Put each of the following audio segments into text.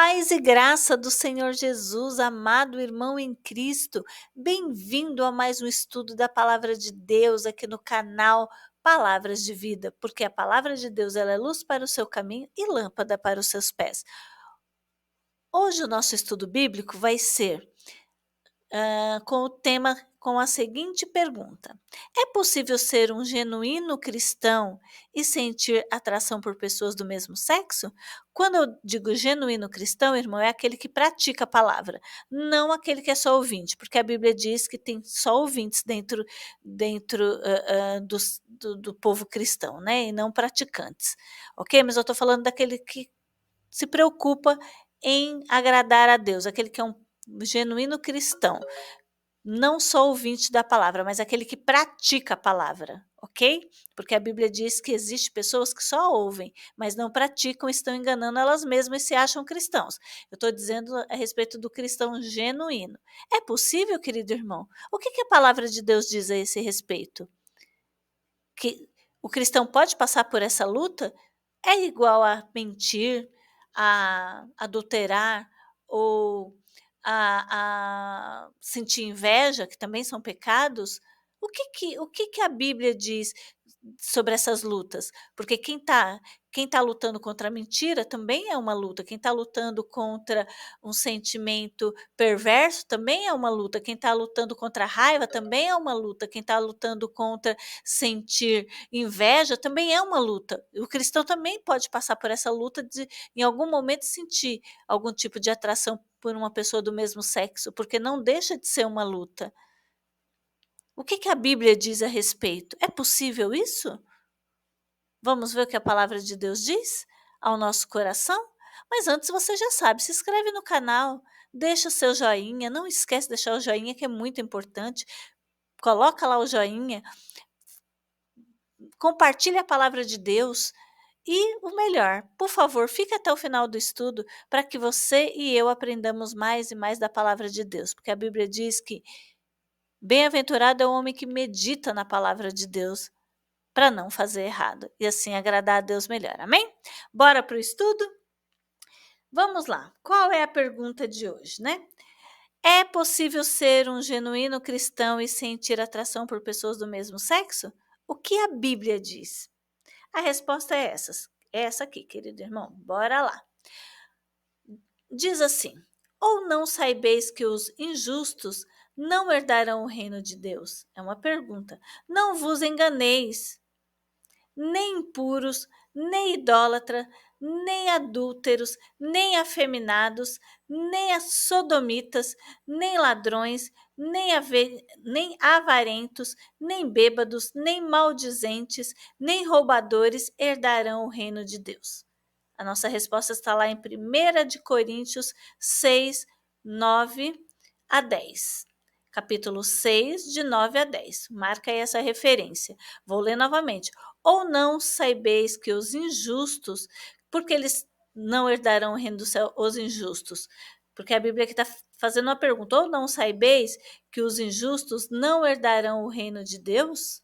Paz e graça do Senhor Jesus, amado irmão em Cristo, bem-vindo a mais um estudo da Palavra de Deus aqui no canal Palavras de Vida, porque a Palavra de Deus ela é luz para o seu caminho e lâmpada para os seus pés. Hoje o nosso estudo bíblico vai ser com o tema, com a seguinte pergunta: é possível ser um genuíno cristão e sentir atração por pessoas do mesmo sexo? Quando eu digo genuíno cristão, irmão, é aquele que pratica a palavra, não aquele que é só ouvinte, porque a Bíblia diz que tem só ouvintes dentro do povo cristão, né? E não praticantes, ok? Mas eu estou falando daquele que se preocupa em agradar a Deus, aquele que é um genuíno cristão, não só ouvinte da palavra, mas aquele que pratica a palavra, ok? Porque a Bíblia diz que existem pessoas que só ouvem, mas não praticam, estão enganando elas mesmas e se acham cristãos. Eu estou dizendo a respeito do cristão genuíno. É possível, querido irmão? O que a palavra de Deus diz a esse respeito? Que o cristão pode passar por essa luta? É igual a mentir, a adulterar ou a sentir inveja, que também são pecados? O que a Bíblia diz sobre essas lutas? Porque quem tá lutando contra a mentira também é uma luta, quem está lutando contra um sentimento perverso também é uma luta, quem está lutando contra a raiva também é uma luta, quem está lutando contra sentir inveja também é uma luta. O cristão também pode passar por essa luta de, em algum momento, sentir algum tipo de atração por uma pessoa do mesmo sexo, porque não deixa de ser uma luta. O que a Bíblia diz a respeito? É possível isso? Vamos ver o que a palavra de Deus diz ao nosso coração? Mas antes você já sabe, se inscreve no canal, deixa o seu joinha, não esquece de deixar o joinha que é muito importante. Coloca lá o joinha, compartilhe a palavra de Deus e o melhor, por favor, fique até o final do estudo para que você e eu aprendamos mais e mais da palavra de Deus, porque a Bíblia diz que bem-aventurado é o homem que medita na palavra de Deus para não fazer errado e assim agradar a Deus melhor. Amém? Bora para o estudo? Vamos lá. Qual é a pergunta de hoje, né? É possível ser um genuíno cristão e sentir atração por pessoas do mesmo sexo? O que a Bíblia diz? A resposta é essa aqui, querido irmão. Bora lá. Diz assim: ou não saibeis que os injustos não herdarão o reino de Deus? É uma pergunta. Não vos enganeis, nem impuros, nem idólatra, nem adúlteros, nem afeminados, nem sodomitas, nem ladrões, nem avarentos, nem bêbados, nem maldizentes, nem roubadores herdarão o reino de Deus. A nossa resposta está lá em 1 Coríntios 6, 9 a 10. Capítulo 6, de 9 a 10. Marca aí essa referência. Vou ler novamente. Ou não saibeis que os injustos, porque eles não herdarão o reino do céu, os injustos? Porque a Bíblia aqui está fazendo uma pergunta. Ou não saibeis que os injustos não herdarão o reino de Deus?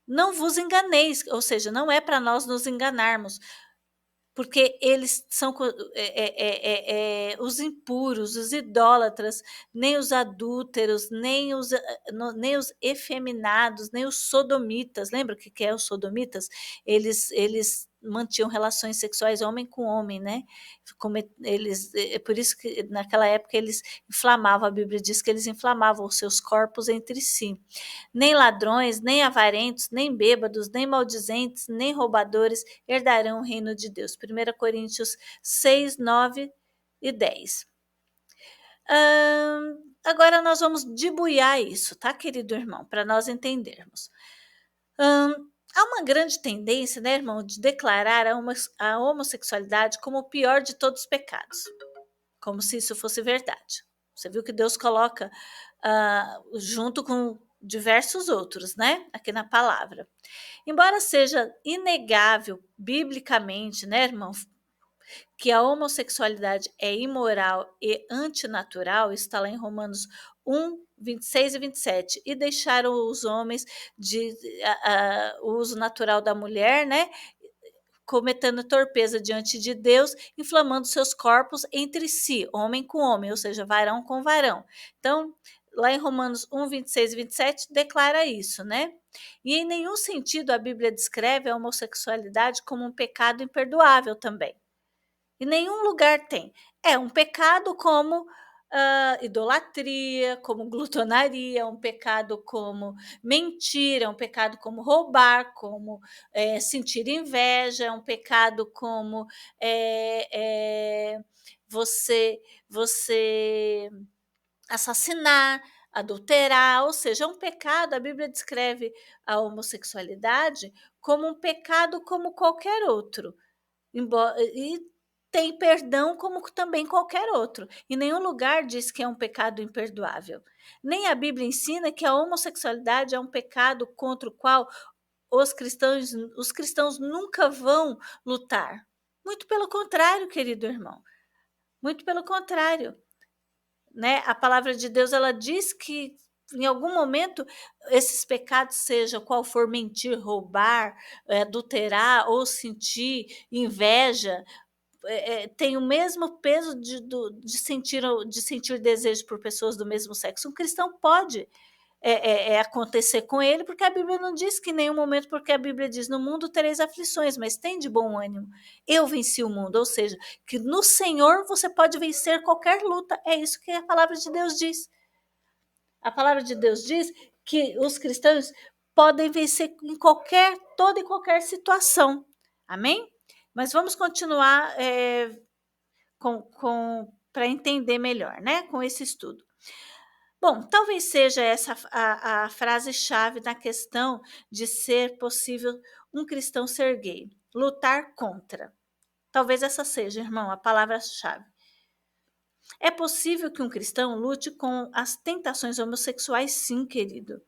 Não vos enganeis, ou seja, não é para nós nos enganarmos, porque eles são os impuros, os idólatras, nem os adúlteros, nem os efeminados, nem os sodomitas. Lembra o que é os sodomitas? Eles mantinham relações sexuais homem com homem, né? Por isso que naquela época eles inflamavam, a Bíblia diz que eles inflamavam os seus corpos entre si. Nem ladrões, nem avarentos, nem bêbados, nem maldizentes, nem roubadores herdarão o reino de Deus. 1 Coríntios 6, 9 e 10. Agora nós vamos debuiar isso, tá, querido irmão? Para nós entendermos. Há uma grande tendência, né, irmão, de declarar a homossexualidade como o pior de todos os pecados, como se isso fosse verdade. Você viu que Deus coloca junto com diversos outros, né, aqui na palavra. Embora seja inegável biblicamente, né, irmão, que a homossexualidade é imoral e antinatural, está lá em Romanos 1, 26 e 27, e deixaram os homens o uso natural da mulher, né, cometendo torpeza diante de Deus, inflamando seus corpos entre si, homem com homem, ou seja, varão com varão. Então, lá em Romanos 1, 26 e 27, declara isso, né? E em nenhum sentido a Bíblia descreve a homossexualidade como um pecado imperdoável também. Em nenhum lugar tem. É um pecado como idolatria, como glutonaria, um pecado como mentira, um pecado como roubar, como sentir inveja, é um pecado como você assassinar, adulterar, ou seja, é um pecado. A Bíblia descreve a homossexualidade como um pecado como qualquer outro. E tem perdão como também qualquer outro. Em nenhum lugar diz que é um pecado imperdoável. Nem a Bíblia ensina que a homossexualidade é um pecado contra o qual os cristãos nunca vão lutar. Muito pelo contrário, querido irmão. Muito pelo contrário, né? A palavra de Deus, ela diz que em algum momento esses pecados, seja qual for mentir, roubar, adulterar ou sentir inveja, tem o mesmo peso de sentir desejo por pessoas do mesmo sexo. Um cristão pode acontecer com ele, porque a Bíblia não diz que em nenhum momento, porque a Bíblia diz: no mundo tereis aflições, mas tem de bom ânimo, eu venci o mundo. Ou seja, que no Senhor você pode vencer qualquer luta. É isso que a palavra de Deus diz. A palavra de Deus diz que os cristãos podem vencer em toda e qualquer situação. Amém? Mas vamos continuar para entender melhor, né, com esse estudo. Bom, talvez seja essa a frase-chave na questão de ser possível um cristão ser gay. Lutar contra. Talvez essa seja, irmão, a palavra-chave. É possível que um cristão lute com as tentações homossexuais, sim, querido.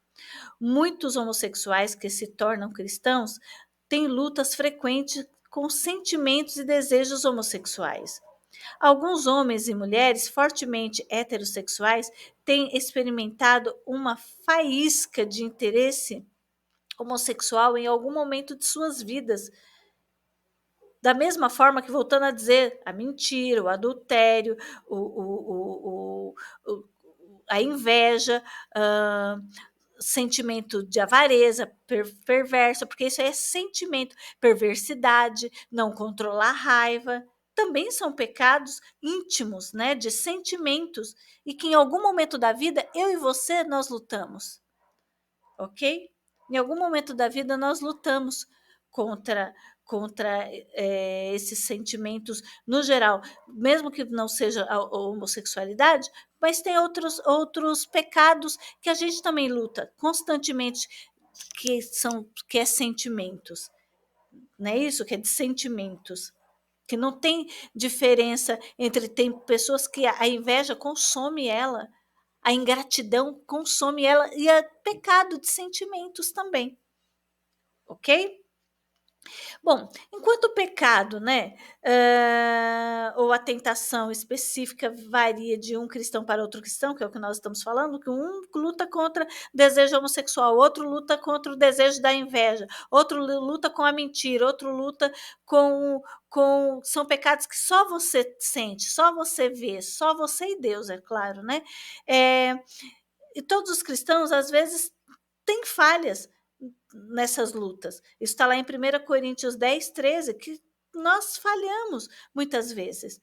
Muitos homossexuais que se tornam cristãos têm lutas frequentes com sentimentos e desejos homossexuais. Alguns homens e mulheres fortemente heterossexuais têm experimentado uma faísca de interesse homossexual em algum momento de suas vidas. Da mesma forma que, voltando a dizer, a mentira, o adultério, a inveja, sentimento de avareza, perversa, porque isso é sentimento, perversidade, não controlar a raiva, também são pecados íntimos, né, de sentimentos, e que em algum momento da vida, eu e você, nós lutamos, ok? Em algum momento da vida nós lutamos contra esses sentimentos no geral, mesmo que não seja a homossexualidade, mas tem outros pecados que a gente também luta constantemente, que é sentimentos, não é isso? Que é de sentimentos, que não tem diferença entre, tem pessoas que a inveja consome ela, a ingratidão consome ela, e é pecado de sentimentos também, ok? Bom, enquanto o pecado, né, ou a tentação específica varia de um cristão para outro cristão, que é o que nós estamos falando, que um luta contra o desejo homossexual, outro luta contra o desejo da inveja, outro luta com a mentira, outro luta são pecados que só você sente, só você vê, só você e Deus, é claro, né? E todos os cristãos, às vezes, têm falhas nessas lutas. Isso está lá em 1 Coríntios 10, 13, que nós falhamos muitas vezes.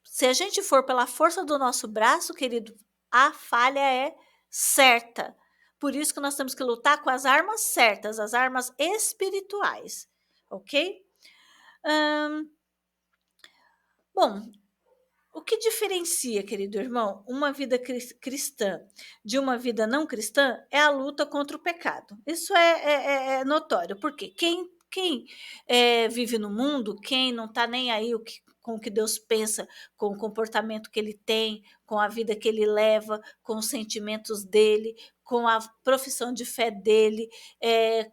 Se a gente for pela força do nosso braço, querido, a falha é certa. Por isso que nós temos que lutar com as armas certas, as armas espirituais, ok? Bom, o que diferencia, querido irmão, uma vida cristã de uma vida não cristã é a luta contra o pecado. Isso é notório, porque quem vive no mundo, quem não está nem aí com o que Deus pensa, com o comportamento que ele tem, com a vida que ele leva, com os sentimentos dele, com a profissão de fé dele,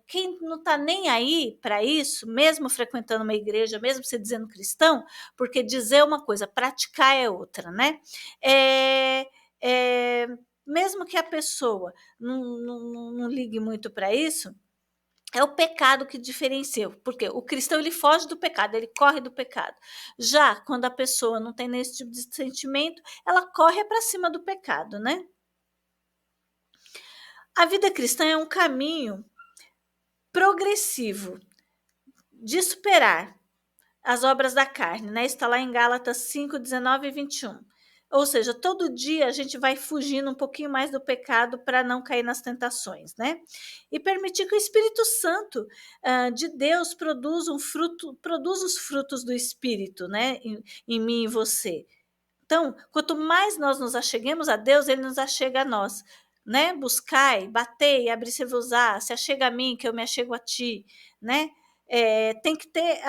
quem não está nem aí para isso, mesmo frequentando uma igreja, mesmo se dizendo cristão, porque dizer uma coisa, praticar é outra, né? Mesmo que a pessoa não ligue muito para isso, É o pecado que diferencia, porque o cristão ele foge do pecado, ele corre do pecado. Já quando a pessoa não tem esse tipo de sentimento, ela corre para cima do pecado, né? A vida cristã é um caminho progressivo de superar as obras da carne, né? Está lá em Gálatas 5, 19 e 21. Ou seja, todo dia a gente vai fugindo um pouquinho mais do pecado para não cair nas tentações, né? E permitir que o Espírito Santo de Deus produza os frutos do Espírito, né? Em mim e você. Então, quanto mais nós nos acheguemos a Deus, Ele nos achega a nós, né? Buscai, batei, abri-se-vos-á, se achega a mim, que eu me achego a ti, né? Tem que ter,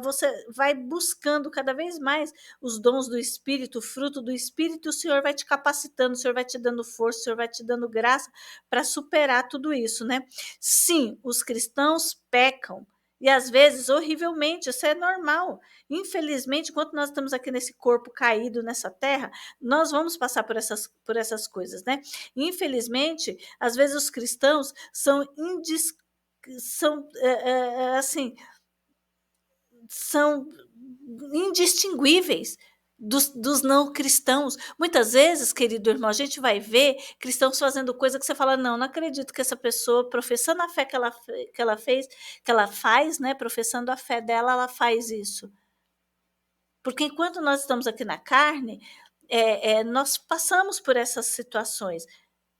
você vai buscando cada vez mais os dons do Espírito, o fruto do Espírito, e o Senhor vai te capacitando, o Senhor vai te dando força, o Senhor vai te dando graça para superar tudo isso, né? Sim, os cristãos pecam, e às vezes horrivelmente, isso é normal. Infelizmente, enquanto nós estamos aqui nesse corpo caído nessa terra, nós vamos passar por essas coisas, né? Infelizmente, às vezes os cristãos assim, são indistinguíveis dos não cristãos. Muitas vezes, querido irmão, a gente vai ver cristãos fazendo coisa que você fala, não, não acredito que essa pessoa, professando a fé que ela faz, né, professando a fé dela, ela faz isso. Porque enquanto nós estamos aqui na carne, nós passamos por essas situações.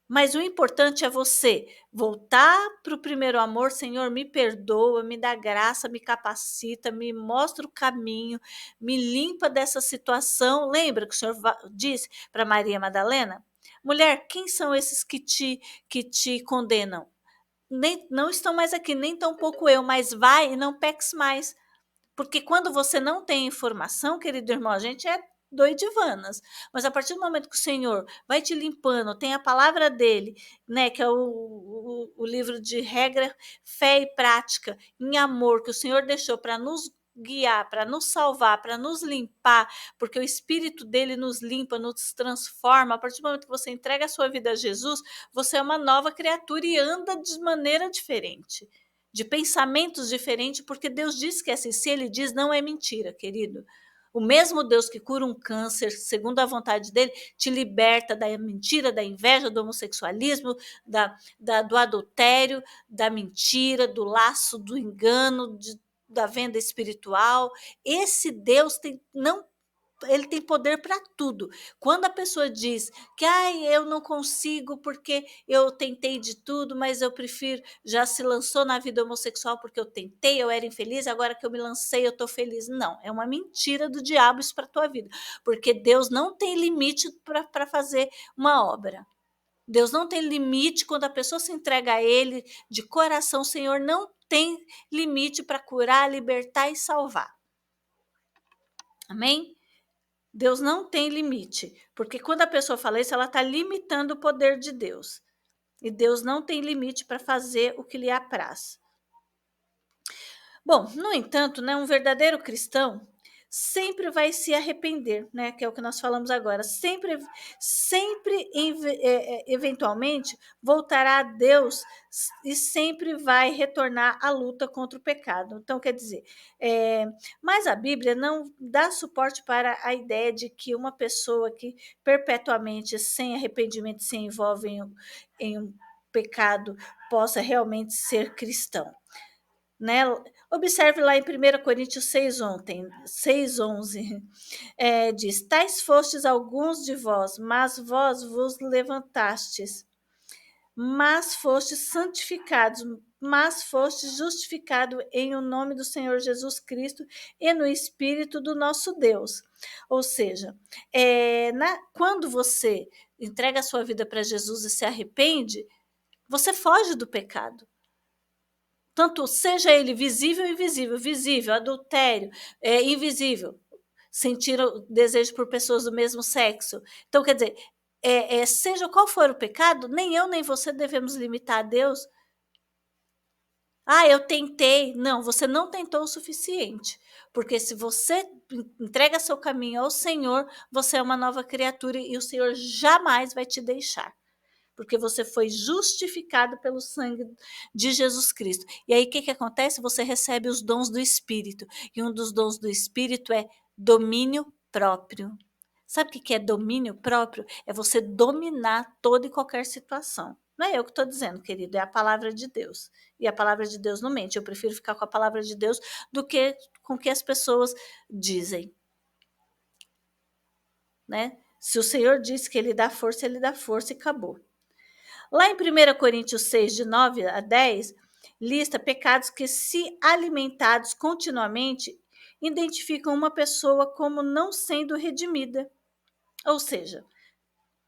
Mas o importante é você voltar para o primeiro amor, Senhor, me perdoa, me dá graça, me capacita, me mostra o caminho, me limpa dessa situação. Lembra que o Senhor disse para Maria Madalena? Mulher, quem são esses que te condenam? Não estão mais aqui, nem tampouco eu, mas vai e não peques mais. Porque quando você não tem informação, querido irmão, a gente é doidivanas. Mas a partir do momento que o Senhor vai te limpando, tem a palavra dele, né, que é o livro de regra, fé e prática, em amor, que o Senhor deixou para nos guiar, para nos salvar, para nos limpar, porque o Espírito dele nos limpa, nos transforma. A partir do momento que você entrega a sua vida a Jesus, você é uma nova criatura e anda de maneira diferente, de pensamentos diferentes, porque Deus diz que é assim, se ele diz, não é mentira, querido. O mesmo Deus que cura um câncer, segundo a vontade dele, te liberta da mentira, da inveja, do homossexualismo, do adultério, da mentira, do laço, do engano, da venda espiritual. Esse Deus ele tem poder para tudo. Quando a pessoa diz que eu não consigo porque eu tentei de tudo, mas eu prefiro, já se lançou na vida homossexual porque eu tentei, eu era infeliz, agora que eu me lancei, eu estou feliz. Não, é uma mentira do diabo isso para a tua vida, porque Deus não tem limite para fazer uma obra. Deus não tem limite quando a pessoa se entrega a Ele de coração. O Senhor não tem limite para curar, libertar e salvar. Amém? Deus não tem limite, porque quando a pessoa fala isso, ela está limitando o poder de Deus. E Deus não tem limite para fazer o que lhe apraz. Bom, no entanto, né, um verdadeiro cristão sempre vai se arrepender, né, que é o que nós falamos agora. Sempre eventualmente, voltará a Deus e sempre vai retornar à luta contra o pecado. Então, quer dizer, mas a Bíblia não dá suporte para a ideia de que uma pessoa que perpetuamente, sem arrependimento, se envolve em um pecado, possa realmente ser cristão, né? Observe lá em 1 Coríntios 6:11, diz, tais fostes alguns de vós, mas vós vos levantastes, mas fostes santificados, mas fostes justificados em o nome do Senhor Jesus Cristo e no Espírito do nosso Deus. Ou seja, quando você entrega a sua vida para Jesus e se arrepende, você foge do pecado. Tanto seja ele visível e invisível, visível, adultério, invisível, sentir o desejo por pessoas do mesmo sexo. Então, quer dizer, seja qual for o pecado, nem eu nem você devemos limitar a Deus. Eu tentei. Não, você não tentou o suficiente. Porque se você entrega seu caminho ao Senhor, você é uma nova criatura e o Senhor jamais vai te deixar. porque você foi justificado pelo sangue de Jesus Cristo. E aí o que acontece? Você recebe os dons do Espírito, e um dos dons do Espírito é domínio próprio. Sabe o que é domínio próprio? É você dominar toda e qualquer situação. Não é eu que estou dizendo, querido, é a palavra de Deus. E a palavra de Deus não mente. Eu prefiro ficar com a palavra de Deus do que com o que as pessoas dizem, né? Se o Senhor diz que ele dá força e acabou. Lá em 1 Coríntios 6, de 9 a 10, lista pecados que, se alimentados continuamente, identificam uma pessoa como não sendo redimida. Ou seja,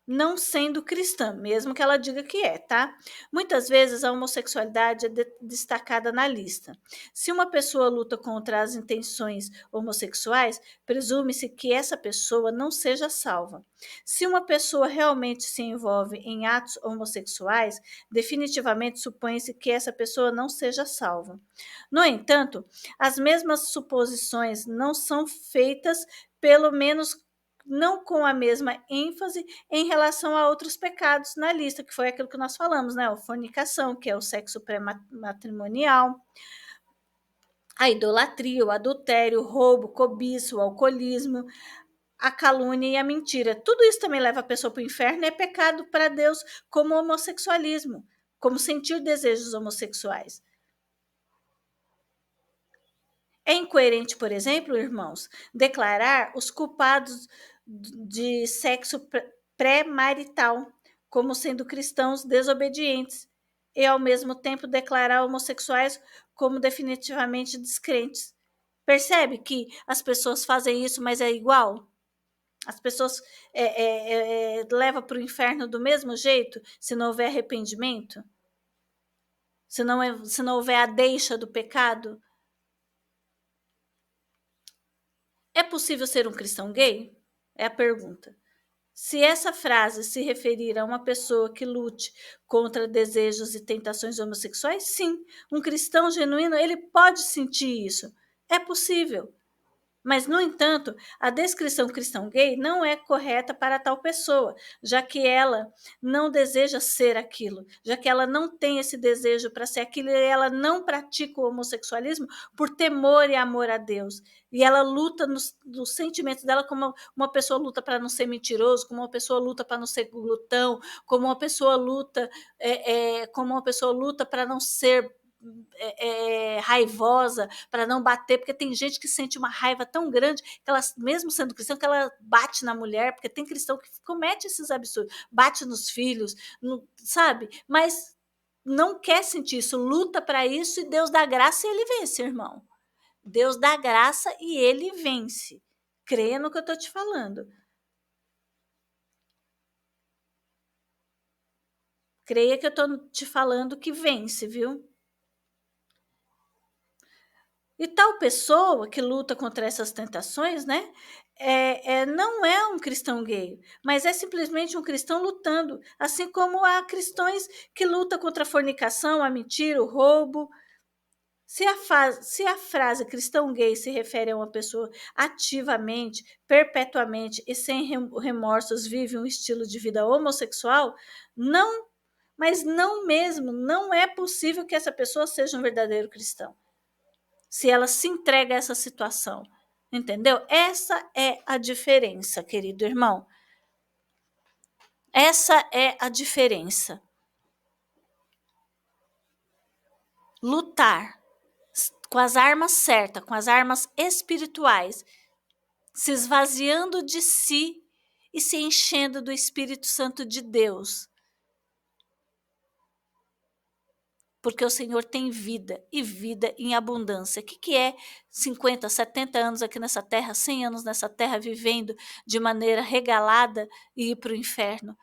não sendo cristã, mesmo que ela diga que é, tá? Muitas vezes a homossexualidade é destacada na lista. Se uma pessoa luta contra as intenções homossexuais, presume-se que essa pessoa não seja salva. Se uma pessoa realmente se envolve em atos homossexuais, definitivamente supõe-se que essa pessoa não seja salva. No entanto, as mesmas suposições não são feitas, pelo menos não com a mesma ênfase, em relação a outros pecados na lista, que foi aquilo que nós falamos, né? A fornicação, que é o sexo pré-matrimonial, a idolatria, o adultério, o roubo, o cobiça, o alcoolismo, a calúnia e a mentira. Tudo isso também leva a pessoa para o inferno, é pecado para Deus, como o homossexualismo, como sentir desejos homossexuais. É incoerente, por exemplo, irmãos, declarar os culpados de sexo pré-marital como sendo cristãos desobedientes e, ao mesmo tempo, declarar homossexuais como definitivamente descrentes. Percebe que as pessoas fazem isso, mas é igual? As pessoas levam para o inferno do mesmo jeito, se não houver arrependimento? Se não houver a deixa do pecado? É possível ser um cristão gay? É a pergunta. Se essa frase se referir a uma pessoa que lute contra desejos e tentações homossexuais, sim, um cristão genuíno, ele pode sentir isso. É possível. Mas, no entanto, a descrição cristão gay não é correta para tal pessoa, já que ela não deseja ser aquilo, já que ela não tem esse desejo para ser aquilo e ela não pratica o homossexualismo por temor e amor a Deus. E ela luta nos sentimentos dela como uma pessoa luta para não ser mentiroso, como uma pessoa luta para não ser glutão, como uma pessoa luta, como uma pessoa luta para não ser raivosa, para não bater, porque tem gente que sente uma raiva tão grande que ela, mesmo sendo cristão, que ela bate na mulher, porque tem cristão que comete esses absurdos, bate nos filhos, sabe? Mas não quer sentir isso, luta para isso, e Deus dá graça e ele vence, irmão. Deus dá graça e ele vence. Creia no que eu estou te falando. Creia que eu estou te falando que vence, viu? E tal pessoa que luta contra essas tentações, né? Não é um cristão gay, mas é simplesmente um cristão lutando, assim como há cristãos que lutam contra a fornicação, a mentira, o roubo. Se a frase cristão gay se refere a uma pessoa ativamente, perpetuamente e sem remorsos vive um estilo de vida homossexual, não, mas não mesmo, não é possível que essa pessoa seja um verdadeiro cristão, se ela se entrega a essa situação. Entendeu? Essa é a diferença, querido irmão. Essa é a diferença. Lutar com as armas certas, com as armas espirituais, se esvaziando de si e se enchendo do Espírito Santo de Deus. Porque o Senhor tem vida, e vida em abundância. O que é 50, 70 anos aqui nessa terra, 100 anos nessa terra, vivendo de maneira regalada e ir para o inferno?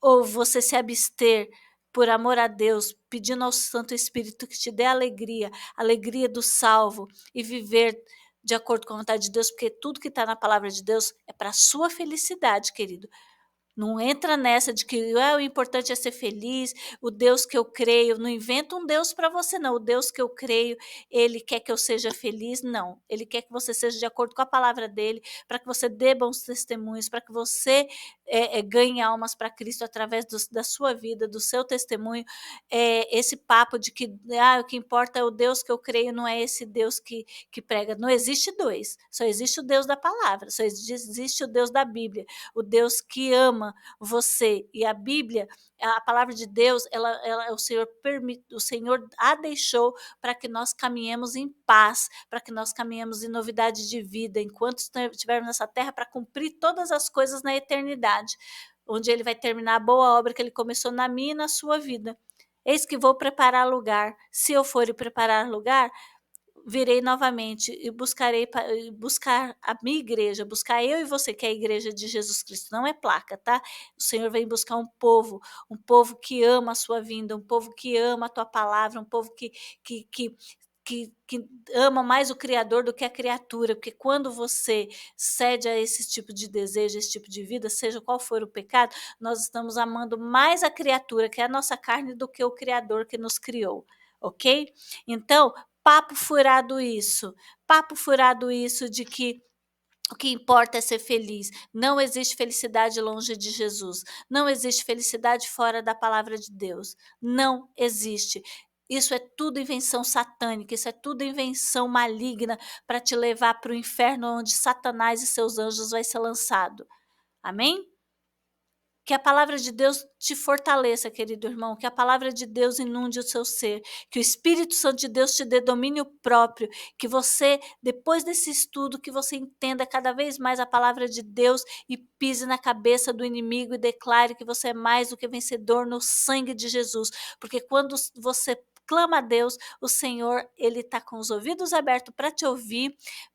Ou você se abster por amor a Deus, pedindo ao Santo Espírito que te dê alegria, alegria do salvo, e viver de acordo com a vontade de Deus, porque tudo que está na palavra de Deus é para a sua felicidade, querido. Não entra nessa de que o importante é ser feliz, o Deus que eu creio. Não inventa um Deus para você, não. O Deus que eu creio, ele quer que eu seja feliz, não. Ele quer que você seja de acordo com a palavra dele, para que você dê bons testemunhos, para que você ganhe almas para Cristo através da sua vida, do seu testemunho. Esse papo de que o que importa é o Deus que eu creio, não é esse Deus que prega. Não existe dois, só existe o Deus da palavra, só existe o Deus da Bíblia, o Deus que ama você. E a Bíblia, a palavra de Deus, o Senhor a deixou para que nós caminhemos em paz, para que nós caminhemos em novidade de vida, enquanto estivermos nessa terra, para cumprir todas as coisas na eternidade, onde ele vai terminar a boa obra que ele começou na minha e na sua vida. Eis que vou preparar lugar. Se eu for e preparar lugar, virei novamente e buscar a minha igreja, buscar eu e você, que é a igreja de Jesus Cristo, não é placa, tá? O Senhor vem buscar um povo que ama a sua vinda, um povo que ama a tua palavra, um povo que ama mais o Criador do que a criatura, porque quando você cede a esse tipo de desejo, esse tipo de vida, seja qual for o pecado, nós estamos amando mais a criatura, que é a nossa carne, do que o Criador que nos criou, ok? Então, papo furado isso de que o que importa é ser feliz. Não existe felicidade longe de Jesus. Não existe felicidade fora da palavra de Deus. Não existe. Isso é tudo invenção satânica, isso é tudo invenção maligna para te levar para o inferno, onde Satanás e seus anjos vai ser lançado. Amém? Que a palavra de Deus te fortaleça, querido irmão, que a palavra de Deus inunde o seu ser, que o Espírito Santo de Deus te dê domínio próprio, que você, depois desse estudo, que você entenda cada vez mais a palavra de Deus e pise na cabeça do inimigo e declare que você é mais do que vencedor no sangue de Jesus, porque quando você clama a Deus, o Senhor, ele está com os ouvidos abertos para te ouvir,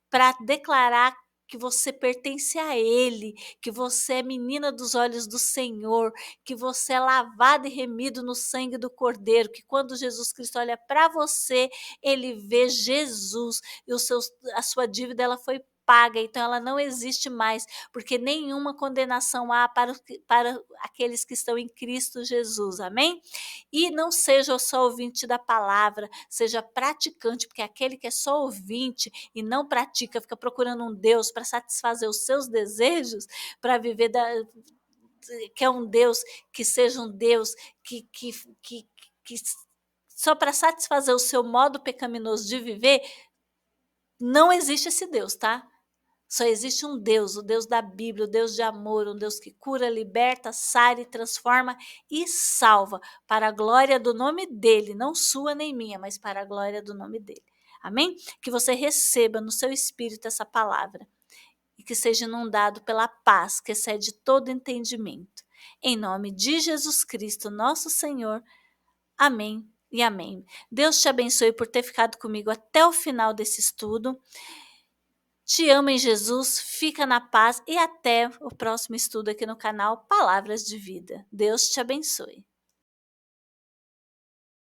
para declarar que você pertence a Ele, que você é menina dos olhos do Senhor, que você é lavado e remido no sangue do Cordeiro, que quando Jesus Cristo olha para você, Ele vê Jesus e a sua dívida ela foi paga, então ela não existe mais, porque nenhuma condenação há para aqueles que estão em Cristo Jesus, amém? E não seja só ouvinte da palavra, seja praticante, porque aquele que é só ouvinte e não pratica, fica procurando um Deus para satisfazer os seus desejos, para viver que é um Deus que seja um Deus que, que, que, que só para satisfazer o seu modo pecaminoso de viver, não existe esse Deus, tá? Só existe um Deus, o Deus da Bíblia, o Deus de amor, um Deus que cura, liberta, sara e transforma e salva, para a glória do nome dele, não sua nem minha, mas para a glória do nome dele. Amém? Que você receba no seu espírito essa palavra e que seja inundado pela paz que excede todo entendimento. Em nome de Jesus Cristo, nosso Senhor. Amém e amém. Deus te abençoe por ter ficado comigo até o final desse estudo. Te amo em Jesus, fica na paz e até o próximo estudo aqui no canal Palavras de Vida. Deus te abençoe.